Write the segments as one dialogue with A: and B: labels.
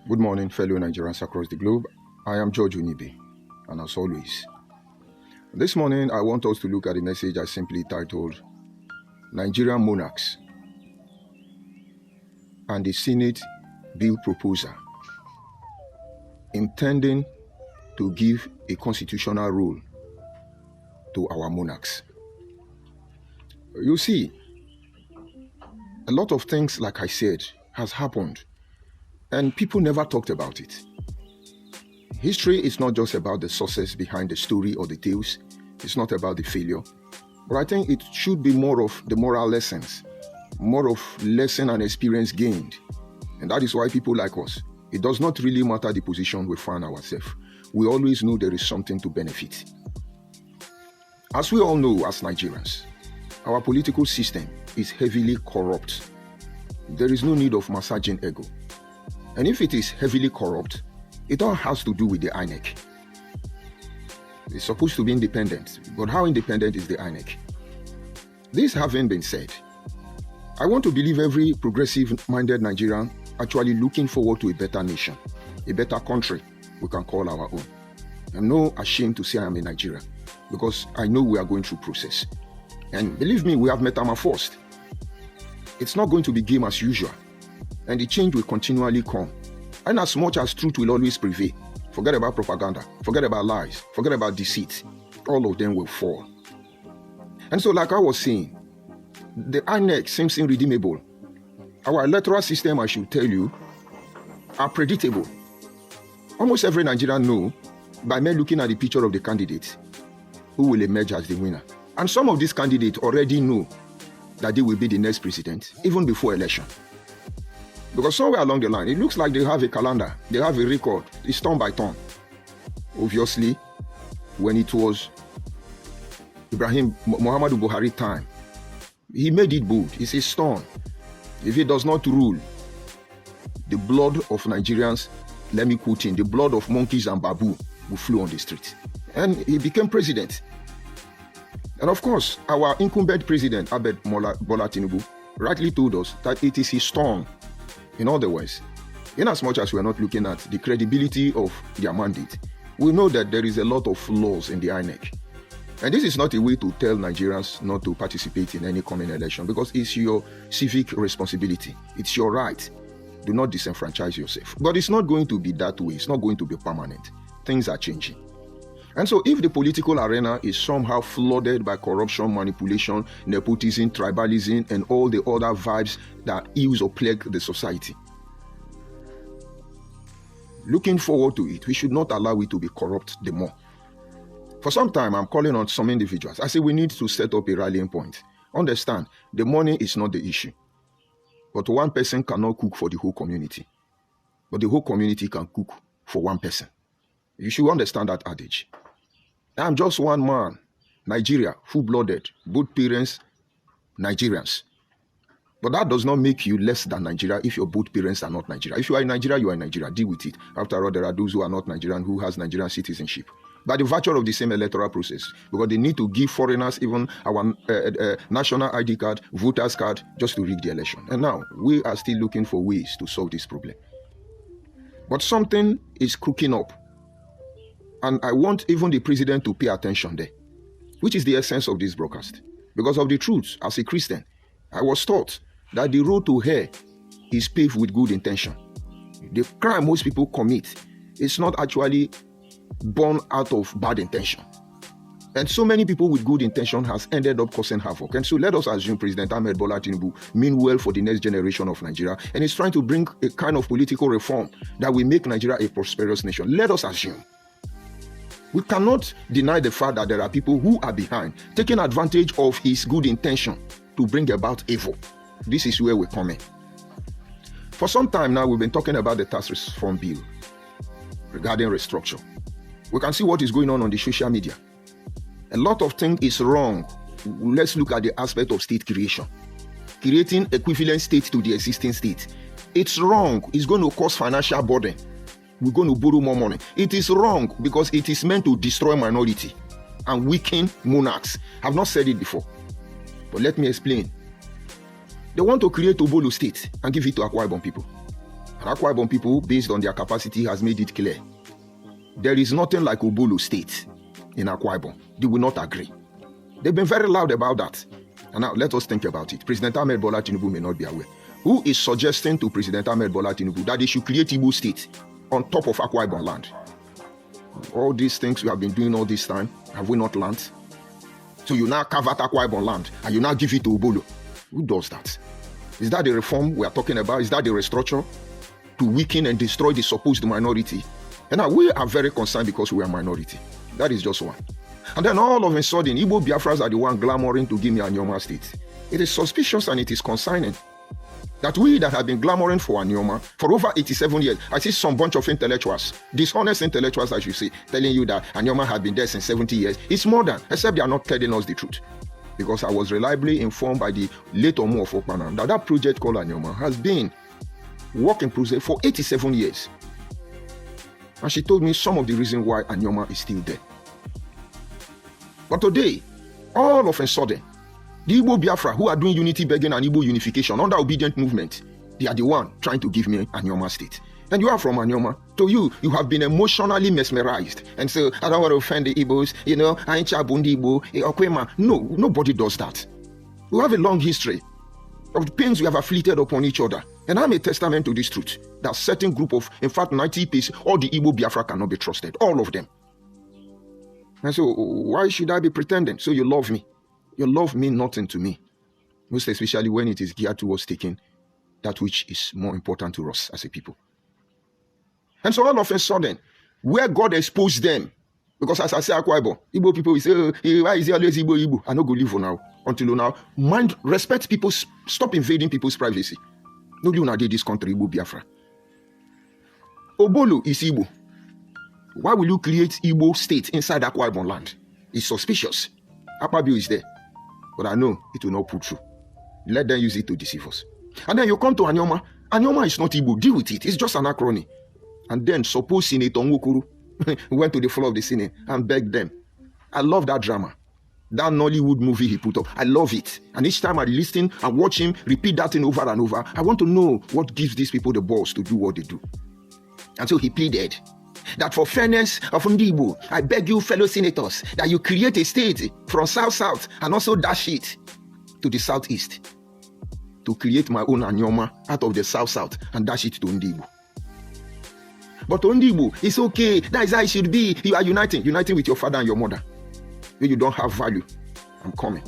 A: Good morning, fellow Nigerians across the globe. I am George Unibi, and as always, this morning I want us to look at a message I simply titled Nigerian Monarchs and the Senate Bill Proposal, intending to give a constitutional role to our monarchs. You see, a lot of things, like I said, has happened, and people never talked about it. History is not just about the sources behind the story or the tales. It's not about the failure. But I think it should be more of the moral lessons, more of lesson and experience gained. And that is why people like us, it does not really matter the position we find ourselves. We always know there is something to benefit. As we all know as Nigerians, our political system is heavily corrupt. There is no need of massaging ego. And if it is heavily corrupt, it all has to do with the INEC. It's supposed to be independent, but how independent is the INEC? This having been said, I want to believe every progressive-minded Nigerian actually looking forward to a better nation, a better country we can call our own. I'm not ashamed to say I am a Nigerian, because I know we are going through process. And believe me, we have metamorphosed. It's not going to be game as usual, and the change will continually come. And as much as truth will always prevail, forget about propaganda, forget about lies, forget about deceit, all of them will fall. And so, like I was saying, the INEC seems irredeemable. Our electoral system, I should tell you, are predictable. Almost every Nigerian knows, by mere looking at the picture of the candidate, who will emerge as the winner. And some of these candidates already know that they will be the next president, even before election. Because somewhere along the line, it looks like they have a calendar, they have a record, it's turn by turn. Obviously, when it was Muhammadu Buhari time, he made it bold. He says, stone. If he does not rule, the blood of Nigerians, let me quote him, the blood of monkeys and baboon will flow on the street. And he became president. And of course, our incumbent president, Bola Tinubu, rightly told us that it is his turn. In other words, in as much as we are not looking at the credibility of their mandate, we know that there is a lot of flaws in the INEC. And this is not a way to tell Nigerians not to participate in any coming election, because it's your civic responsibility. It's your right. Do not disenfranchise yourself. But it's not going to be that way. It's not going to be permanent. Things are changing. And so if the political arena is somehow flooded by corruption, manipulation, nepotism, tribalism, and all the other vibes that ills or plague the society, looking forward to it, we should not allow it to be corrupt the more. For some time, I'm calling on some individuals. I say we need to set up a rallying point. Understand, the money is not the issue. But one person cannot cook for the whole community. But the whole community can cook for one person. You should understand that adage. I'm just one man, Nigeria, full-blooded, both parents, Nigerians. But that does not make you less than Nigeria if your both parents are not Nigeria. If you are in Nigeria, you are in Nigeria. Deal with it. After all, there are those who are not Nigerian who has Nigerian citizenship. By the virtue of the same electoral process, because they need to give foreigners even our national ID card, voters card, just to rig the election. And now, we are still looking for ways to solve this problem. But something is cooking up. And I want even the president to pay attention there, which is the essence of this broadcast. Because of the truth, as a Christian, I was taught that the road to hell is paved with good intention. The crime most people commit is not actually born out of bad intention. And so many people with good intention has ended up causing havoc. And so let us assume President Ahmed Bola Tinubu mean well for the next generation of Nigeria and is trying to bring a kind of political reform that will make Nigeria a prosperous nation. Let us assume. We cannot deny the fact that there are people who are behind, taking advantage of his good intention to bring about evil. This is where we come in. For some time now, we've been talking about the tax reform bill regarding restructure. We can see what is going on the social media. A lot of things is wrong. Let's look at the aspect of state creation. Creating equivalent state to the existing state. It's wrong. It's going to cause financial burden. We're going to borrow more money. It is wrong because it is meant to destroy minority and weaken monarchs. I've not said it before, but let me explain. They want to create Obolo state and give it to Akwa Ibom people. And Akwa Ibom people, based on their capacity, has made it clear. There is nothing like Obolo State in Akwa Ibom. They will not agree. They've been very loud about that. And now let us think about it. President Ahmed Bola Tinubu may not be aware. Who is suggesting to President Ahmed Bola Tinubu that they should create Igbo State on top of Akwa Ibom land? All these things we have been doing all this time, have we not learned? So you now carve out Akwa Ibom land and you now give it to Obolo. Who does that? Is that the reform we are talking about? Is that the restructure to weaken and destroy the supposed minority? And now we are very concerned because we are minority. That is just one. And then all of a sudden, Igbo Biafras are the one glamoring to give me Anioma State. It is suspicious and it is concerning that we that have been glamoring for Anioma for over 87 years, I see some bunch of intellectuals, dishonest intellectuals, as you say, telling you that Anioma had been there since 70 years. It's more than, except they are not telling us the truth. Because I was reliably informed by the late Omo of Okpanam that that project called Anioma has been working process for 87 years. And she told me some of the reasons why Anioma is still there. But today, all of a sudden, the Igbo Biafra who are doing unity begging and Igbo unification under obedient movement, they are the one trying to give me Anioma State. And you are from Anioma. To you, you have been emotionally mesmerized. And so, I don't want to offend the Igbos, I ain't Chabundi Igbo, Okwema. No, nobody does that. We have a long history of the pains we have afflicted upon each other. And I'm a testament to this truth, that certain group of, in fact, 90%, all the Igbo Biafra cannot be trusted. All of them. And so, why should I be pretending? So you love me. Your love means nothing to me. Most especially when it is geared towards taking that which is more important to us as a people. And so all of a sudden, where God exposed them, because as I say, Akwa Ibom, Igbo people will say, why is he always Igbo? I no go live for now. Until now, mind, respect people's, stop invading people's privacy. No, you not did this country, Igbo Biafra. Obolo is Igbo. Why will you create Igbo State inside Akwa Ibom land? It's suspicious. Akpabio is there. But I know it will not pull through. Let them use it to deceive us. And then you come to Anioma. Anioma is not Igbo. Deal with it. It's just an acronym. And then suppose Senator Nwokuru went to the floor of the Senate and begged them. I love that drama. That Nollywood movie he put up. I love it. And each time I listen and watch him repeat that thing over and over, I want to know what gives these people the balls to do what they do. And so he pleaded that for fairness of Ndibo, I beg you fellow senators that you create a state from south and also dash it to the southeast to create my own Anioma out of the south and dash it to Ndibo. But Ndibo, it's okay. That is how it should be. You are uniting with your father and your mother. When you don't have value, I'm coming.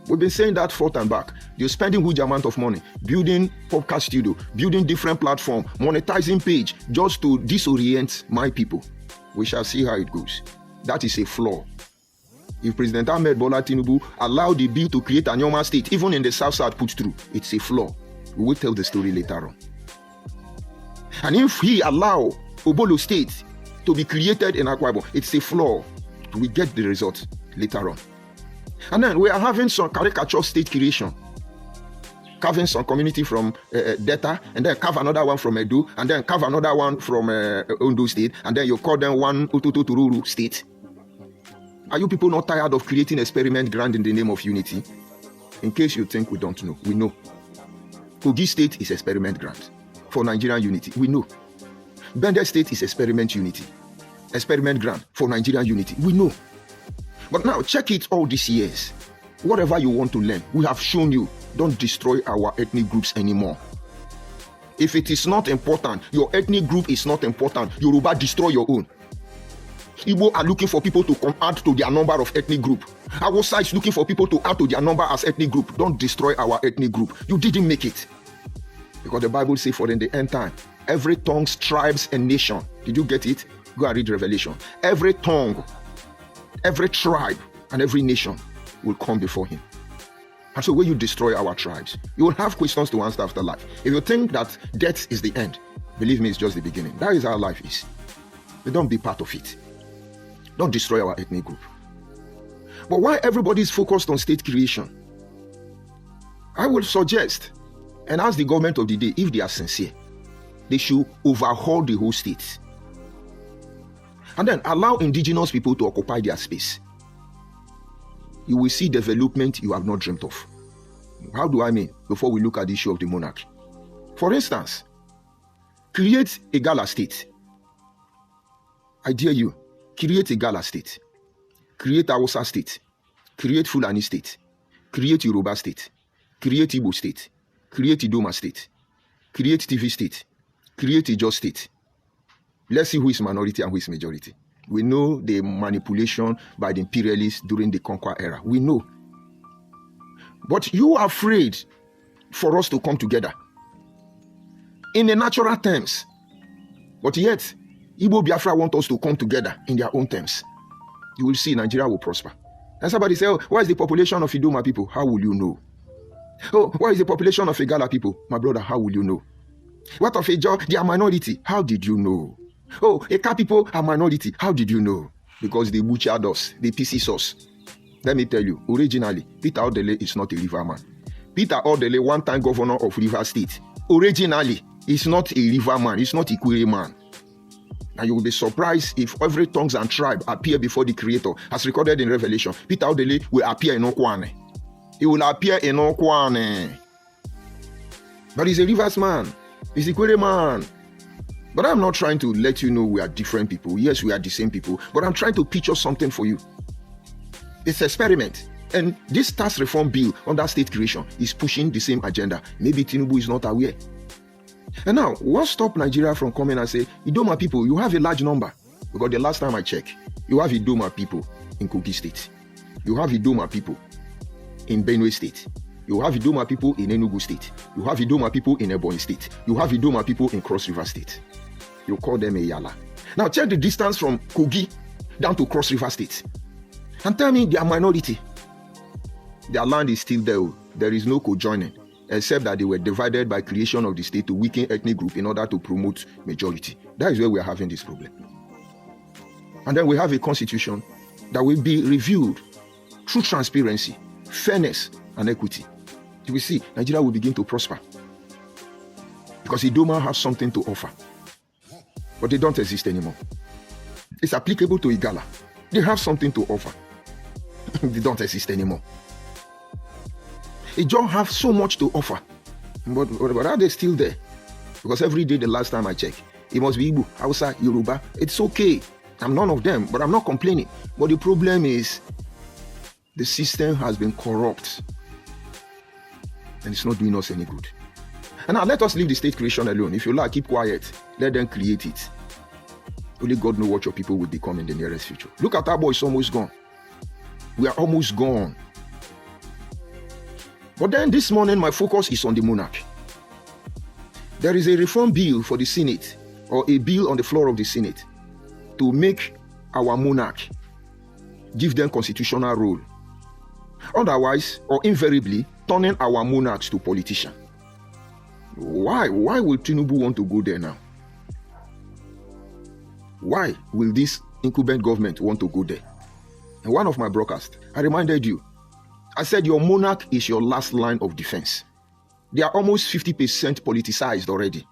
A: We've been saying that forth and back. You're spending huge amount of money building podcast studio, building different platform, monetizing page just to disorient my people. We shall see how it goes. That is a flaw. If President Ahmed Bola Tinubu allowed the bill to create an Anioma state, even in the south put through, it's a flaw. We will tell the story later on. And if he allow Obolo state to be created in Akwa Ibom, it's a flaw. We get the result later on. And then we are having some caricature state creation. Carving some community from Delta, and then carve another one from Edo, and then carve another one from Ondo state, and then you call them one Utututururu state. Are you people not tired of creating experiment grant in the name of unity? In case you think we don't know, we know. Kogi state is experiment grant for Nigerian unity. We know. Bender state is experiment unity. Experiment grant for Nigerian unity. We know. But now check it all these years. Whatever you want to learn, we have shown you. Don't destroy our ethnic groups anymore. If it is not important, your ethnic group is not important, Yoruba, destroy your own. Igbo are looking for people to come add to their number of ethnic group. Hausa is looking for people to add to their number as ethnic group. Don't destroy our ethnic group. You didn't make it. Because the Bible says for in the end time, every tongue, tribes, and nation. Did you get it? Go and read Revelation. Every tongue, every tribe, and every nation will come before him. And so when you destroy our tribes, you will have questions to answer after life. If you think that death is the end, believe me, it's just the beginning. That is how life is. But don't be part of it. Don't destroy our ethnic group. But why everybody is focused on state creation? I will suggest and ask the government of the day, if they are sincere, they should overhaul the whole state. And then allow indigenous people to occupy their space. You will see development you have not dreamt of. How do I mean? Before we look at the issue of the monarchy. For instance, Create a Gala state. I dare you. Create a Gala state. Create Hausa state. Create Fulani state. Create Yoruba state. Create Igbo state. Create Idoma state. Create TV state. Create Ijaw state. Let's see who is minority and who is majority. We know the manipulation by the imperialists during the Conquer era. We know. But you are afraid for us to come together in the natural terms. But yet, Igbo Biafra want us to come together in their own terms. You will see Nigeria will prosper. And somebody say, oh, what is the population of Idoma people? How will you know? Oh, what is the population of Igala people? My brother, how will you know? What of Ijaw? They are minority. How did you know? Oh, Eka people are minority. How did you know? Because they butchered us. They pieces us. Let me tell you, originally, Peter Odele is not a riverman. Peter Odele, one-time governor of Rivers State, originally, is not a riverman. He's not a Ikwere man. And you will be surprised if every tongues and tribe appear before the Creator, as recorded in Revelation. Peter Odele will appear in Okwane. He will appear in Okwane. But he's a Rivers man. He's a Ikwere man. But I'm not trying to let you know we are different people. Yes, we are the same people. But I'm trying to picture something for you. It's an experiment. And this tax reform bill under state creation is pushing the same agenda. Maybe Tinubu is not aware. And now, what stopped Nigeria from coming and say, Idoma people, you have a large number? Because the last time I checked, you have Idoma people in Kogi State. You have Idoma people in Benue State. You have Idoma people in Enugu State. You have Idoma people in Ebonyi State. You have Idoma people in Cross River State. You call them a Yala. Now check the distance from Kogi down to Cross River State. And tell me they are minority. Their land is still there. There is no co-joining, except that they were divided by creation of the state to weaken ethnic group in order to promote majority. That is where we are having this problem. And then we have a constitution that will be reviewed through transparency, fairness, and equity. You will see Nigeria will begin to prosper. Because Idoma has something to offer. But they don't exist anymore. It's applicable to Igala. They have something to offer. They don't exist anymore. Ijaw have so much to offer. But are they still there? Because every day, the last time I check, it must be Igbo, Hausa, Yoruba. It's okay. I'm none of them, but I'm not complaining. But the problem is, the system has been corrupt. And it's not doing us any good. And now let us leave the state creation alone. If you like, keep quiet. Let them create it. Only God knows what your people will become in the nearest future. Look at our boy, it's almost gone. We are almost gone. But then this morning, my focus is on the monarch. There is a reform bill for the Senate, or a bill on the floor of the Senate, to make our monarch, give them constitutional role. Otherwise, or invariably, turning our monarchs to politicians. Why will Tinubu want to go there now? Why will this incumbent government want to go there? In one of my broadcasts, I reminded you, I said your monarch is your last line of defense. They are almost 50% politicized already.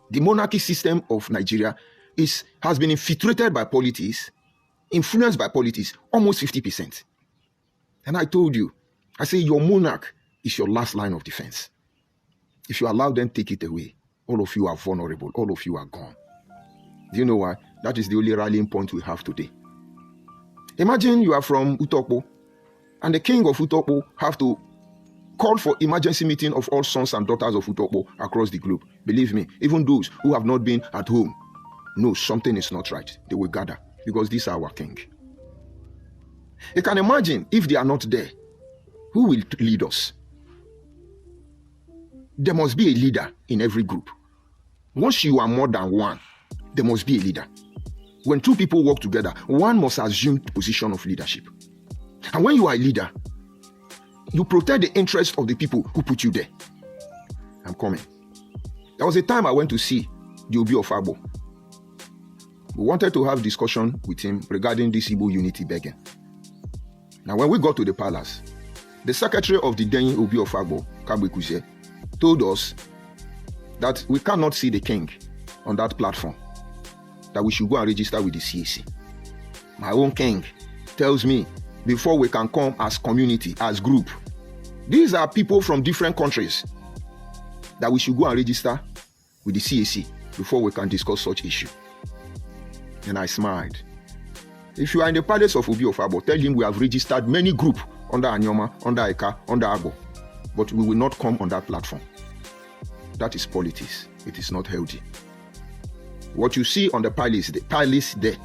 A: The monarchy system of Nigeria has been infiltrated by politics, influenced by politics, almost 50%. And I told you, I say your monarch is your last line of defense. If you allow them take it away, all of you are vulnerable, all of you are gone. Do you know why? That is the only rallying point we have today. Imagine you are from Utokpo, and the king of Utokpo have to call for emergency meeting of all sons and daughters of Utokpo across the globe. Believe me, even those who have not been at home know something is not right. They will gather because this is our king. You can imagine if they are not there, who will lead us? There must be a leader in every group. Once you are more than one, there must be a leader. When two people work together, one must assume the position of leadership. And when you are a leader, you protect the interests of the people who put you there. I'm coming. There was a time I went to see the Obi of Agbo. We wanted to have discussion with him regarding this Igbo unity begging. Now, when we got to the palace, the secretary of the then Obi of Agbo, Kabwekuze, told us that we cannot see the king on that platform, that we should go and register with the CAC. My own king tells me, before we can come as community, as group, these are people from different countries, that we should go and register with the CAC before we can discuss such issue. And I smiled. If you are in the palace of Obi of Abo, tell him we have registered many groups under Anyoma, under Eka, under Abo, but we will not come on that platform. That is politics. It is not healthy. What you see on the palace there,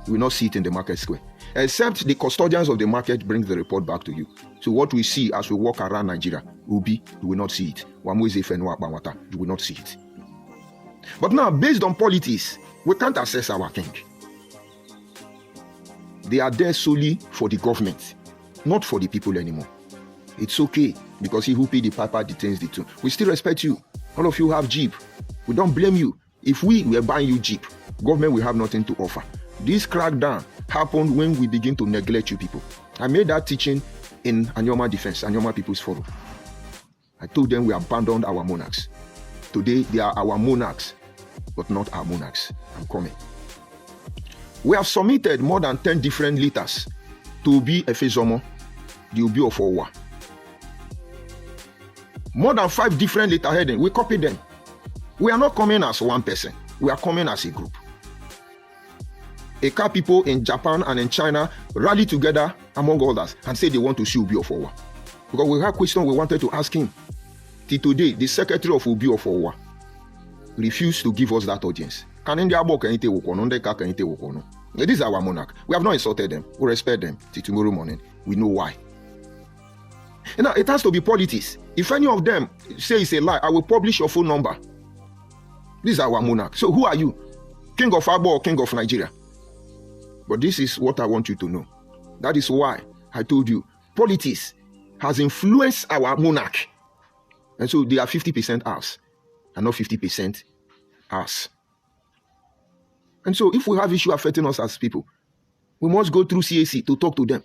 A: you will not see it in the market square. Except the custodians of the market bring the report back to you. So what we see as we walk around Nigeria, you will not see it. You will not see it. But now, based on politics, we can't assess our king. They are there solely for the government, not for the people anymore. It's okay, because he who paid the piper detains the tune. We still respect you. All of you have Jeep. We don't blame you. If we were buying you Jeep, government will have nothing to offer. This crackdown happened when we begin to neglect you people. I made that teaching in Anyoma Defense, Anyoma People's Forum. I told them we abandoned our monarchs. Today, they are our monarchs, but not our monarchs. I'm coming. We have submitted more than 10 different letters to Obi Efezomo, the Obi of Owa. More than 5 different letterheading. We copied them. We are not coming as one person. We are coming as a group. Eka people in Japan and in China rally together among others and say they want to see Obi of Owa. Because we have questions we wanted to ask him. Till today, the secretary of Obi of Owa refused to give us that audience. This is our monarch. We have not insulted them. We respect them till tomorrow morning. We know why. Now, it has to be politics. If any of them say it's a lie, I will publish your phone number. This is our monarch. So who are you? King of Abo or King of Nigeria? But this is what I want you to know. That is why I told you, politics has influenced our monarch. And so they are 50% us and not 50% us. And so if we have issue affecting us as people, we must go through CAC to talk to them.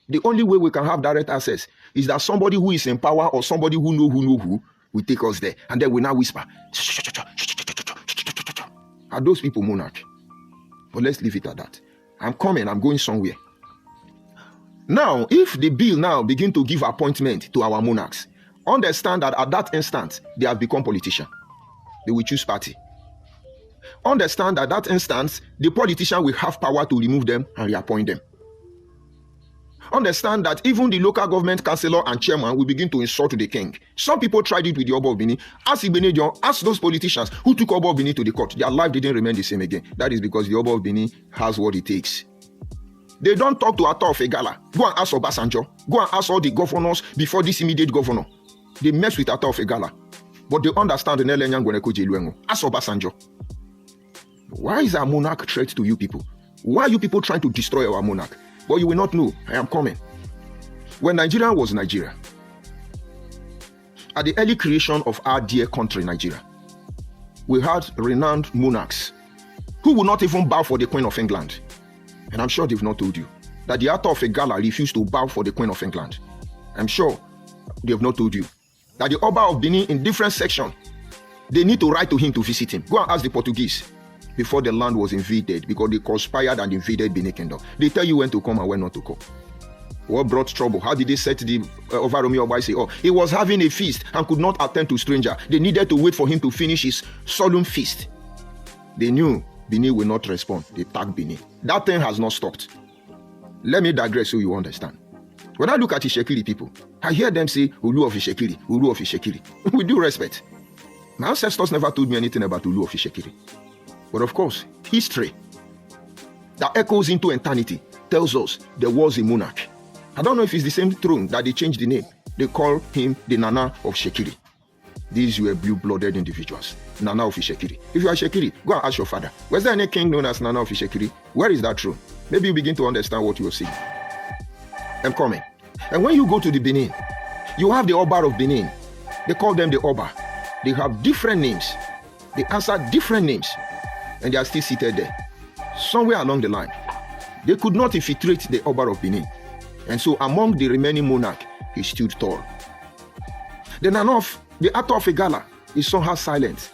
A: The only way we can have direct access is that somebody who is in power or somebody who know who will take us there. And then we now whisper. Are those people monarch? But let's leave it at that. I'm coming. I'm going somewhere. Now, if the bill now begin to give appointment to our monarchs, understand that at that instant, they have become politicians. They will choose party. Understand that at that instance, the politician will have power to remove them and reappoint them. Understand that even the local government councillor and chairman will begin to insult the king. Some people tried it with the Oba of Benin. Ask Ibenejon, ask those politicians who took Oba of Benin to the court. Their life didn't remain the same again. That is because the Oba of Benin has what it takes. They don't talk to Atta of Egala. Go and ask Obasanjo. Go and ask all the governors before this immediate governor. They mess with Atta of Egala. But they understand the Nelenyan Gweneko Jeluengo. Ask Obasanjo. Why is our monarch a threat to you people? Why are you people trying to destroy our monarch? But you will not know. I am coming. When Nigeria was Nigeria, at the early creation of our dear country, Nigeria, we had renowned monarchs who would not even bow for the Queen of England. And I'm sure they've not told you that the Atta of Egala refused to bow for the Queen of England. I'm sure they have not told you that the Oba of Benin in different sections, they need to write to him to visit him. Go and ask the Portuguese before the land was invaded, because they conspired and invaded Benin Kingdom. They tell you when to come and when not to come. What brought trouble? How did they set the Ovaromi Oba say, oh, he was having a feast and could not attend to stranger. They needed to wait for him to finish his solemn feast. They knew Benin will not respond. They tagged Benin. That thing has not stopped. Let me digress so you understand. When I look at Ishekiri people, I hear them say, Ulu of Ishekiri, Ulu of Ishekiri. With due respect, my ancestors never told me anything about Ulu of Ishekiri. But of course, history that echoes into eternity tells us there was a monarch. I don't know if it's the same throne that they changed the name. They call him the Nana of Shekiri. These were blue-blooded individuals. Nana of Ishekiri. If you are Shekiri, go and ask your father. Was there any king known as Nana of Ishekiri? Where is that throne? Maybe you begin to understand what you are saying. I'm coming. And when you go to the Benin, you have the Oba of Benin. They call them the Oba. They have different names. They answer different names. And they are still seated there. Somewhere along the line, they could not infiltrate the Oba of Benin. And so among the remaining monarchs, he stood tall. The Atta of Egala is somehow silent.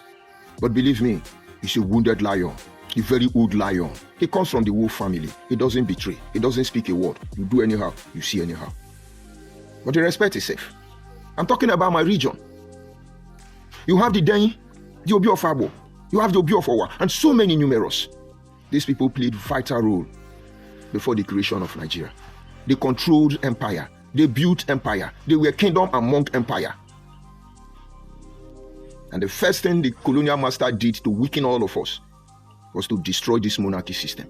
A: But believe me, he's a wounded lion, a very old lion. He comes from the wolf family. He doesn't betray. He doesn't speak a word. You do anyhow, you see anyhow. But the respect is safe. I'm talking about my region. You have the Deni, the Obi of Abo. You have the Obiofowa, and so many numerous. These people played vital role before the creation of Nigeria. They controlled empire. They built empire. They were kingdom among empire. And the first thing the colonial master did to weaken all of us was to destroy this monarchy system,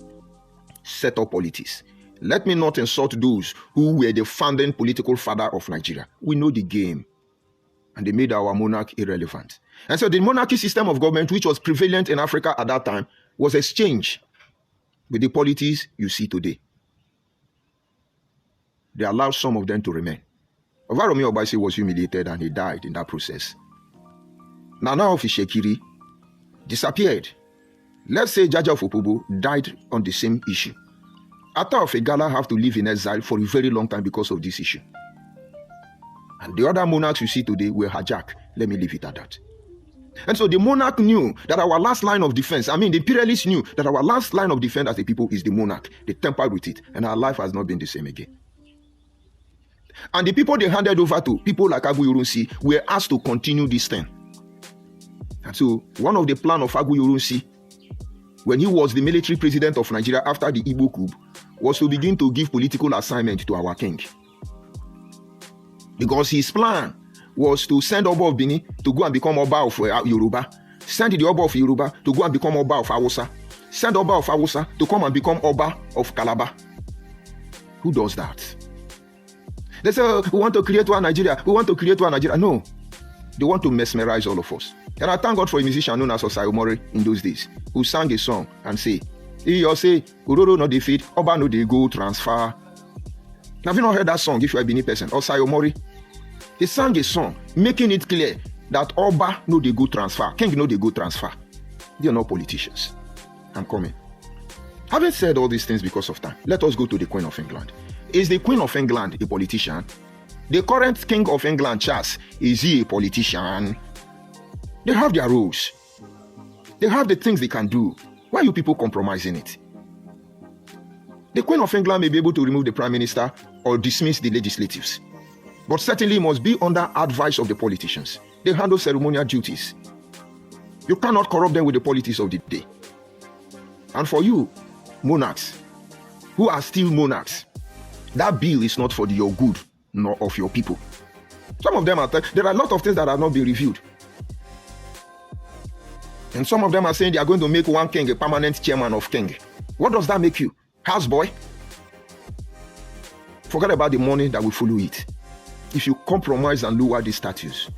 A: set up politics. Let me not insult those who were the founding political father of Nigeria. We know the game. And they made our monarch irrelevant. And so the monarchy system of government, which was prevalent in Africa at that time, was exchanged with the polities you see today. They allowed some of them to remain. Ovaromi Obaisi was humiliated and he died in that process. Nana of Ishekiri disappeared. Let's say Jaja of Opobo died on the same issue. Atta of Igala have to live in exile for a very long time because of this issue. And the other monarchs you see today were hijacked. Let me leave it at that. And so the monarch knew that our last line of defense, the imperialists knew that our last line of defense as a people is the monarch. They tempered with it, and our life has not been the same again. And the people they handed over to, people like Agu Yorunsi, were asked to continue this thing. And so one of the plans of Agu Yorunsi, when he was the military president of Nigeria after the Igbo coup, was to begin to give political assignment to our king. Because his plan was to send Oba of Bini to go and become Oba of Yoruba, send the Oba of Yoruba to go and become Oba of Hausa, send Oba of Hausa to come and become Oba of Calabar. Who does that? They say, oh, we want to create one Nigeria. We want to create one Nigeria. No. They want to mesmerize all of us. And I thank God for a musician known as Osai Omori in those days, who sang a song and say, he or say, Uroro no defeat, Oba no dey go transfer. Have you not heard that song if you are a Benin person? Osai Omori. He sang a song making it clear that Oba no dey go transfer, King no dey go transfer. They are not politicians. I'm coming. Having said all these things because of time, let us go to the Queen of England. Is the Queen of England a politician? The current King of England, Charles, is he a politician? They have their roles. They have the things they can do. Why are you people compromising it? The Queen of England may be able to remove the Prime Minister or dismiss the legislatives, but certainly must be under advice of the politicians. They handle ceremonial duties. You cannot corrupt them with the politics of the day. And for you, monarchs, who are still monarchs, that bill is not for your good, nor of your people. Some of them there are a lot of things that have not been reviewed. And some of them are saying they are going to make one king a permanent chairman of king. What does that make you? Houseboy? Forget about the money that will follow it. If you compromise and lower the status,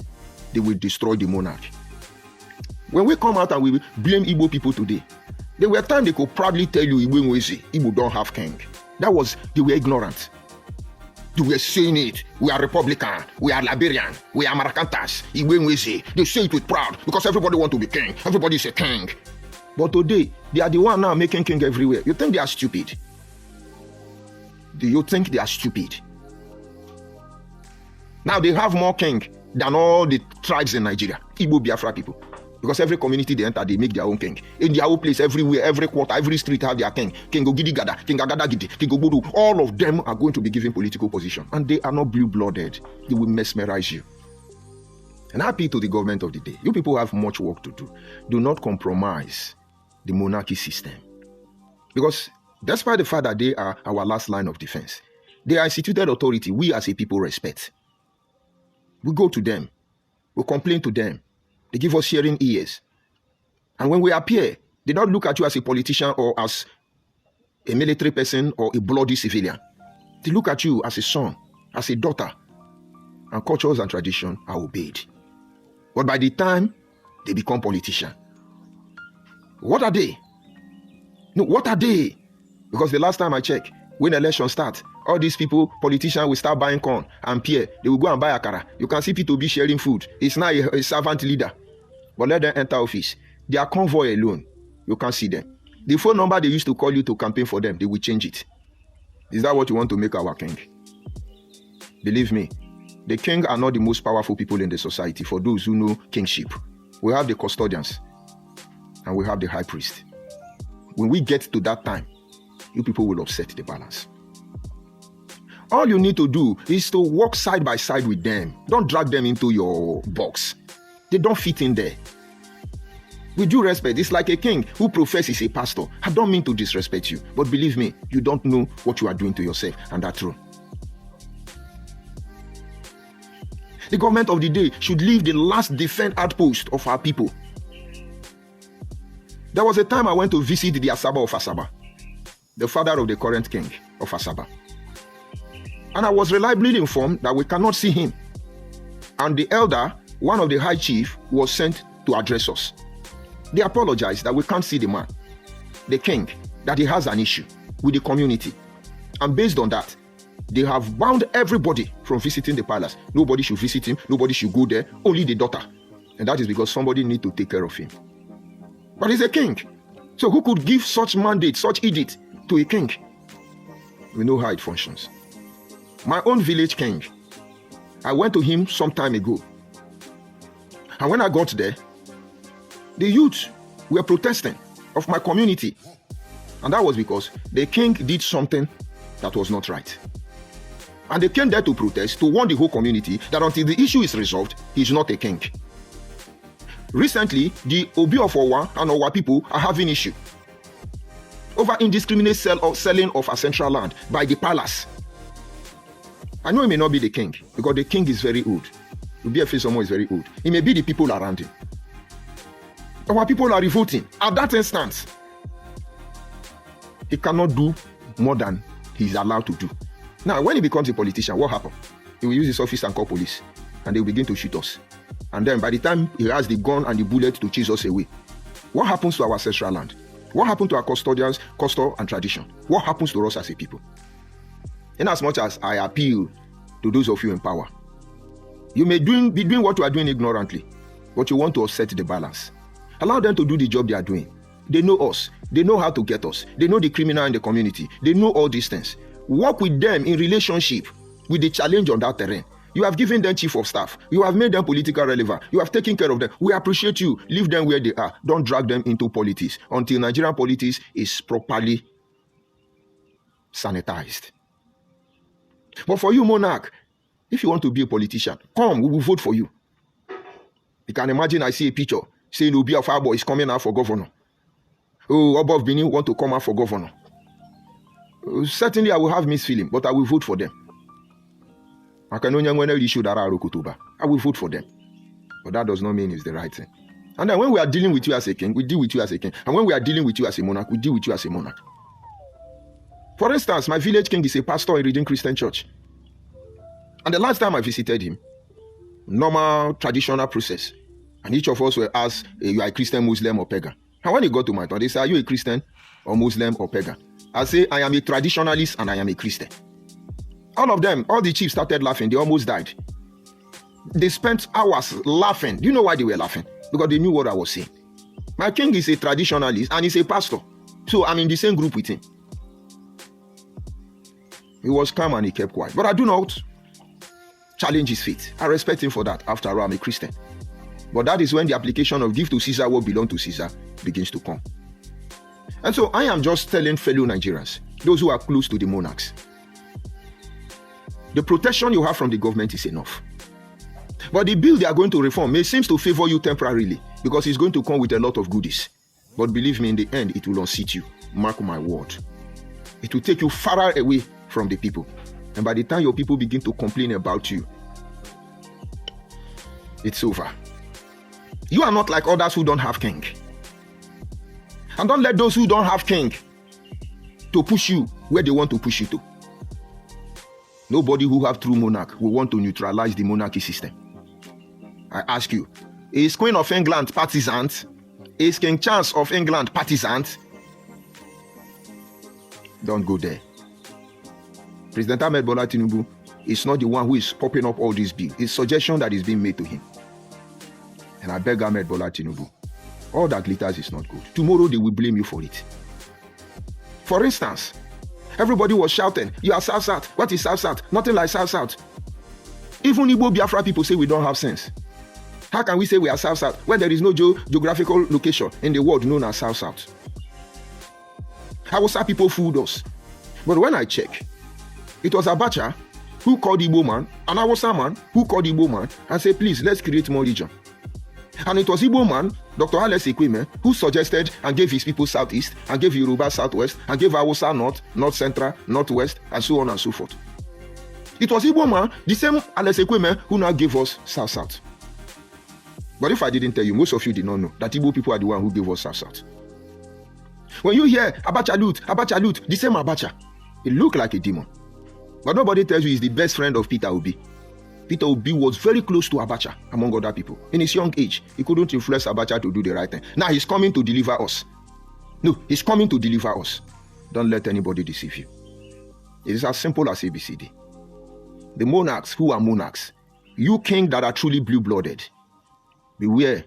A: they will destroy the monarch. When we come out and we blame Igbo people today, there were times they could proudly tell you Igbo don't have king. That was, they were ignorant. They were saying it. We are Republican. We are Liberian. We are Maracantas. They say it with pride because everybody wants to be king. Everybody is a king. But today, they are the one now making king everywhere. You think they are stupid? Do you think they are stupid? Now they have more king than all the tribes in Nigeria. Igbo Biafra people. Because every community they enter, they make their own king. In their own place, everywhere, every quarter, every street have their king. King Ogidi Gada, King Agada Gidi, King Ogudu. All of them are going to be given political position. And they are not blue-blooded. They will mesmerize you. And I appeal to the government of the day. You people have much work to do. Do not compromise the monarchy system. Because despite the fact that they are our last line of defense, they are instituted authority we as a people respect. We go to them. We complain to them. They give us hearing ears. And when we appear, they don't look at you as a politician or as a military person or a bloody civilian. They look at you as a son, as a daughter. And cultures and tradition are obeyed. But by the time they become politicians, what are they? No, what are they? Because the last time I checked, when elections start, all these people, politicians, will start buying corn and pear. They will go and buy akara. You can see P2B sharing food. It's now a servant leader. But let them enter office. Their convoy alone, you can't see them. The phone number they used to call you to campaign for them, they will change it. Is that what you want to make our king? Believe me, the king are not the most powerful people in the society for those who know kingship. We have the custodians and we have the high priest. When we get to that time, you people will upset the balance. All you need to do is to walk side by side with them. Don't drag them into your box. They don't fit in there. With due respect, it's like a king who professes a pastor. I don't mean to disrespect you, but believe me, you don't know what you are doing to yourself, and that's true. The government of the day should leave the last defense outpost of our people. There was a time I went to visit the Asaba of Asaba, the father of the current king of Asaba. And I was reliably informed that we cannot see him. And the elder, one of the high chief, was sent to address us. They apologized that we can't see the man, the king, that he has an issue with the community. And based on that, they have bound everybody from visiting the palace. Nobody should visit him. Nobody should go there. Only the daughter. And that is because somebody needs to take care of him. But he's a king. So who could give such mandate, such edict to a king? We know how it functions. My own village king, I went to him some time ago. And when I got there, the youth were protesting of my community. And that was because the king did something that was not right. And they came there to protest, to warn the whole community that until the issue is resolved, he is not a king. Recently, the Obi of Owa and Owa people are having issue over indiscriminate selling of our central land by the palace. I know he may not be the king, because the king is very old. Obi Efesomo is very old. It may be the people around him. Our people are revolting. At that instance, he cannot do more than he's allowed to do. Now, when he becomes a politician, what happens? He will use his office and call police, and they will begin to shoot us. And then by the time he has the gun and the bullet to chase us away, what happens to our ancestral land? What happens to our custodians, custom and tradition? What happens to us as a people? In as much as I appeal to those of you in power, you may be doing what you are doing ignorantly, but you want to upset the balance. Allow them to do the job they are doing. They know us. They know how to get us. They know the criminal in the community. They know all these things. Work with them in relationship with the challenge on that terrain. You have given them chief of staff. You have made them political relevant. You have taken care of them. We appreciate you. Leave them where they are. Don't drag them into politics until Nigerian politics is properly sanitized. But for you, monarch, if you want to be a politician, come, we will vote for you. You can imagine I see a picture saying Obi of Abo is coming out for governor. Oh, above Benin want to come out for governor. Certainly I will have mixed feeling, but I will vote for them. I will vote for them. But that does not mean it's the right thing. And then when we are dealing with you as a king, we deal with you as a king. And when we are dealing with you as a monarch, we deal with you as a monarch. For instance, my village king is a pastor in Redeemed Christian Church. And the last time I visited him, normal traditional process. And each of us were asked, you are a Christian, Muslim, or pagan. And when he got to my turn, they said, are you a Christian, or Muslim, or pagan? I say, I am a traditionalist and I am a Christian. All of them, all the chiefs started laughing. They almost died. They spent hours laughing. Do you know why they were laughing? Because they knew what I was saying. My king is a traditionalist and he's a pastor. So I'm in the same group with him. He was calm and he kept quiet. But I do not challenge his faith. I respect him for that. After all, I'm a Christian. But that is when the application of give to Caesar what belongs to Caesar begins to come. And so I am just telling fellow Nigerians, those who are close to the monarchs, the protection you have from the government is enough. But the bill they are going to reform may seem to favor you temporarily because it's going to come with a lot of goodies. But believe me, in the end, it will unseat you. Mark my word. It will take you far away from the people. And by the time your people begin to complain about you, it's over. You are not like others who don't have king. And don't let those who don't have king to push you where they want to push you to. Nobody who have true monarch will want to neutralize the monarchy system. I ask you, is Queen of England partisan? Is King Charles of England partisan? Don't go there. President Ahmed Bola Tinubu is not the one who is popping up all these bills. It's suggestion that is being made to him. And I beg Ahmed Bola Tinubu, all that glitters is not good. Tomorrow they will blame you for it. For instance, everybody was shouting, you are South-South. What is South-South? Nothing like South-South. Even Igbo Biafra people say we don't have sense. How can we say we are South-South when there is no geographical location in the world known as South-South? Hausa people fooled us. But when I check, it was Abacha who called Igbo man, and Hausa man who called Igbo man and said, please, let's create more region. And it was Igbo man Dr. Alex Ekweme, who suggested and gave his people Southeast, and gave Yoruba Southwest, and gave Hausa North, North Central, Northwest, and so on and so forth. It was Igbo man, the same Alex Ekweme, who now gave us South-South. But if I didn't tell you, most of you did not know that Igbo people are the one who gave us South-South. When you hear Abacha loot, the same Abacha, it looked like a demon. But nobody tells you he's the best friend of Peter Obi. Peter Obi was very close to Abacha, among other people. In his young age, he couldn't influence Abacha to do the right thing. Now he's coming to deliver us. No, he's coming to deliver us. Don't let anybody deceive you. It is as simple as ABCD. The monarchs who are monarchs, you king that are truly blue-blooded, beware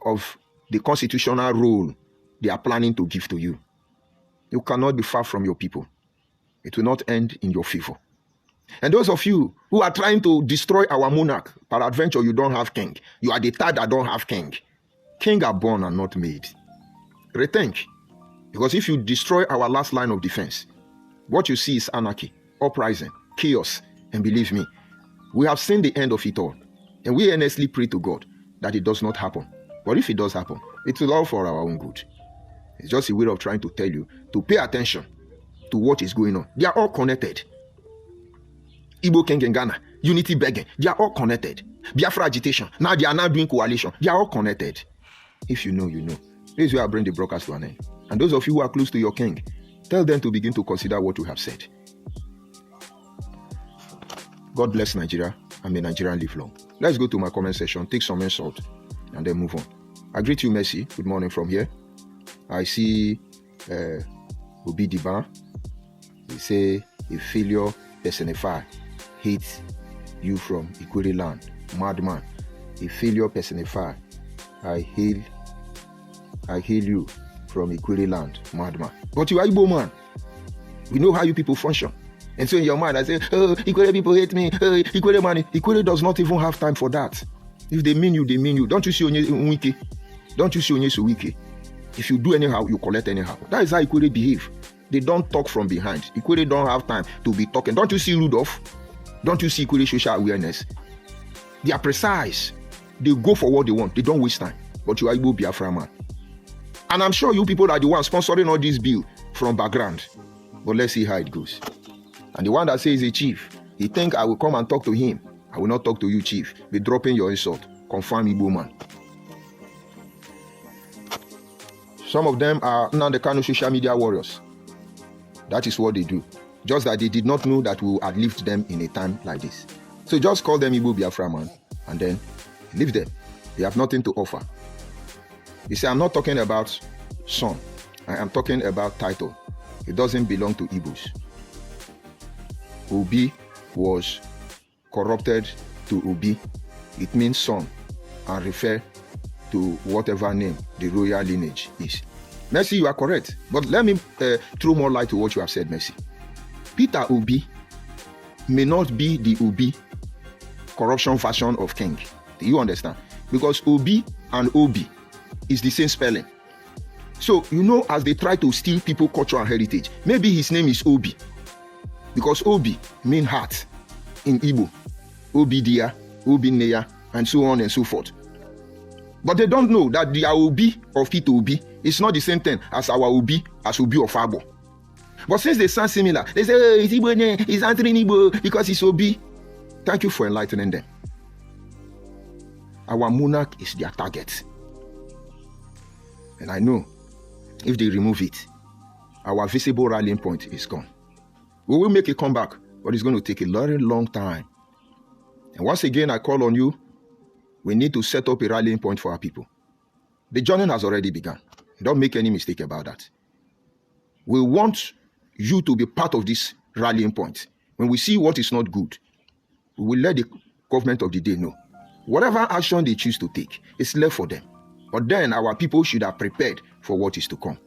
A: of the constitutional role they are planning to give to you. You cannot be far from your people. It will not end in your favor. And those of you who are trying to destroy our monarch, peradventure you don't have king. You are the type that don't have king. King are born and not made. Rethink. Because if you destroy our last line of defense, what you see is anarchy, uprising, chaos. And believe me, we have seen the end of it all. And we earnestly pray to God that it does not happen. But if it does happen, it will all for our own good. It's just a way of trying to tell you to pay attention to what is going on. They are all connected. Igbo King in Ghana, unity begging, they are all connected. Biafra agitation, now they are now doing coalition. They are all connected. If you know, you know. This is where I bring the broadcast to an end. And those of you who are close to your king, tell them to begin to consider what you have said. God bless Nigeria, and may Nigeria live long. Let's go to my comment section, take some insult, and then move on. I greet you, Mercy. Good morning from here. I see Obi Diban. They say a failure personified hates you from Ikwere land. Madman. A failure personified. I hail you from Ikwere land. Madman. But you are Igbo man. We know how you people function. And so in your mind, I say, oh, Ikwere people hate me. Oh, Ikwere man. Ikwere does not even have time for that. If they mean you, they mean you. Don't you see Onye Wike? Don't you see Onye Wike? If you do anyhow, you collect anyhow. That is how Ikwere behave. They don't talk from behind. Ikwere don't have time to be talking. Don't you see Rudolph? Don't you see Ikwere social awareness? They are precise. They go for what they want. They don't waste time. But you are Igbo Biafra man. And I'm sure you people are the ones sponsoring all this bill from background. But let's see how it goes. And the one that says a chief, he think I will come and talk to him. I will not talk to you, chief. Be dropping your insult. Confirm Igbo man. Some of them are now the kind of social media warriors. That is what they do. Just that they did not know that we will outlive them in a time like this. So just call them Igbo Biafra man and then leave them. They have nothing to offer. You see, I'm not talking about son. I am talking about title. It doesn't belong to Igbos. Obi was corrupted to Obi. It means son and refer to whatever name the royal lineage is. Mercy, you are correct. But let me throw more light to what you have said, Mercy. Peter Obi may not be the Obi corruption version of king. Do you understand? Because Obi and Obi is the same spelling. So, you know, as they try to steal people's culture and heritage, maybe his name is Obi. Because Obi means heart in Igbo. Obi Dia, Obi Neya, and so on and so forth. But they don't know that the Obi of Peter Obi is not the same thing as our Obi as Obi of Agbo. But since they sound similar, they say, oh, it's Igbo, he's answering Igbo because it's Obi. Thank you for enlightening them. Our monarch is their target. And I know if they remove it, our visible rallying point is gone. We will make a comeback, but it's going to take a very long time. And once again, I call on you. We need to set up a rallying point for our people. The journey has already begun. Don't make any mistake about that. We want you to be part of this rallying point. When we see what is not good, we will let the government of the day know. Whatever action they choose to take, it's left for them. But then our people should have prepared for what is to come.